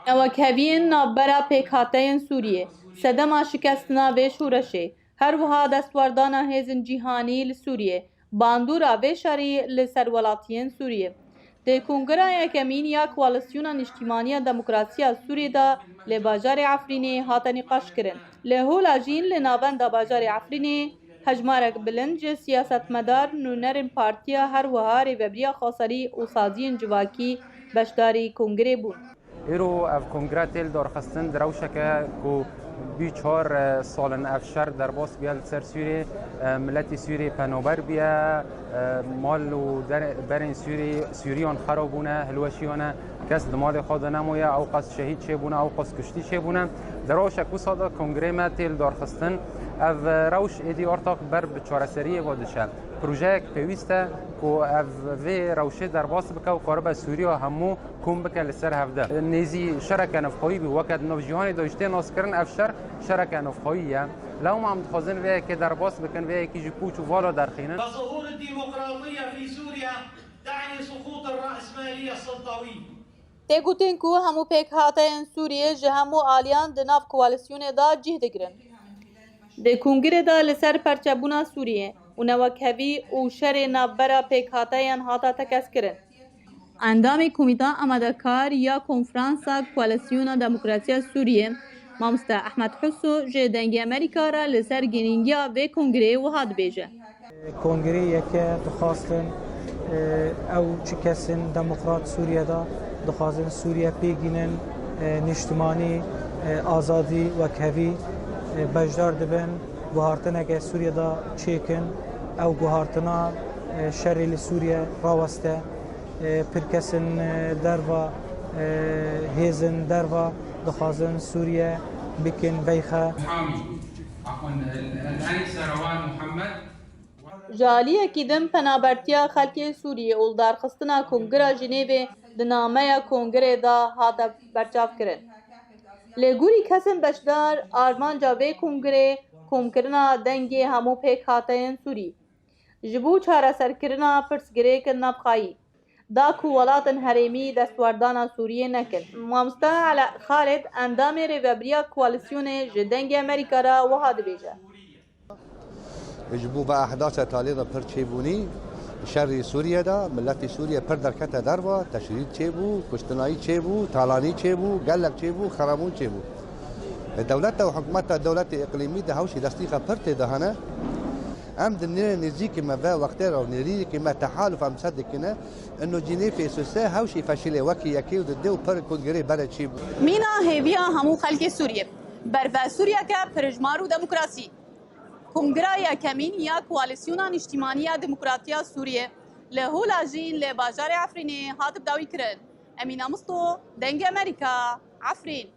Ew navbera pêkhateyên Sûriyê, sedema şikestina vê şûreşê, her wiha destwerdana hêzên cîhanî li Sûriyê, bandûra vê şerî li ser welatiyên Sûriyê. Di Kongreya Yekemîn ya Koalisyona Niştimaniya Demokrasiya Sûriyê de li bajarê Efrînê hate nîqaşkirin. Li hola jîn li navenda bajarê Efrînê hejmarek bilind ji siyasetmedar nûnerên partiya her wiha Rêveberiya Xweserî û Saziyên Civakî beşdarî Kongrê bûn. ایرو اف کنگره تیل دارخستن دروشکه کو 24 سالن افشار در باس بیال سر سوری ملت سوری پنابر بیا مال و برین سوریان خرابونه هلوشیانه کس دمال خود نمویه او قصد شهید چه بونه او قصد کشتی چه بونه دروشک و صدا کنگره ما تیل دارخستن اف روش ایدی ارتاق بر بچاره سریه وادشه پروژه پیوسته کو اف وی روشه در باس بکه و قارب سوریا همو کم بکه لسر هفته نیزی شرکه نفخویی بی وقت نوجوانی داشته ناس کرن افشار شرکه نفخوییه لو ما هم تخوزن وی که در باس بکن وی که جی پوچ و والا در خینن ظهور الديمقراطية في سوريا تعني سقوط الرأسمالية السلطوية. تێگوتین ku hemû pêkhateyên Sûriyê ji hemû aliyan di nav koalisyonê da cih digirin. Di Kongrê de li ser perçebûna Sûriyê û newekhevî û şerê navbera pêkhateyên hata tekeskirin. Endamê Komîta Amadekar ya Konferansa Koalisyona Demokrasiya Sûriyê, Mamoste Ehmed Husso ji dengê Amerîka re li ser girîngiya vê kongreyê wiha dibêje. کنگرەیەکە دخواستن ئەو چ کەسن دەموقرات سووریەدا دخوازن سووریا پێگینن نیشتمانی ئازادی وەکهەوی بەشدار دەبن گوهارتنەکە سووریەدا چێکن ئەو گوهارتنا شەڕی لە سووریا ڕاوەستە پرکەسن دەرڤە هێزن دەرڤە دخوازن سووریا بکن بەیخە Jaliyekî din penabertiya xelkê Sûriyê û darxistina Kongera Jinêvê di nameya Kongrê da hate berçavkirin. Lêgûrî kesên beşdar armanca vê kongrê komkirina dengê hemû pêkhateyên Sûrî, ji bo çareserkirina pirsgirêkên navxayî, da ku welatên herêmî destwerdana Sûriyê nekin. Mamoste Khalid endamê Rêveberiya Koalisyonê ji dengê Amerîka re wiha dibêje. جبو با احداث تالی دا پر چه بونی شر سوریه دا ملت سوریه پر درکت در با تشرید چه بو کشتنایی چه بو تالانی چه بو گلک چه بو خرامون چه بو دولت و حکومت دولت اقلیمی ده هوشی دستیقه پر ته دهانه ام دنیا نزدیک ما و وقت را نری که ما تحالف ام صدقنا انه جنیف اساسه هوشی فشله وکی یکی و دو پر کنگره بر چه بو مینا هیویا همو خلک سوریه بر سوریه که پرجمار و دموکراسی Kongraya Yekemîn ya Koalisyona Niştimaniya Demokratiya Sûriyê li hola jîn li bajarê Efrînê hat dawî kirin. Emîna Musto, dengê Amerîka, Efrîn.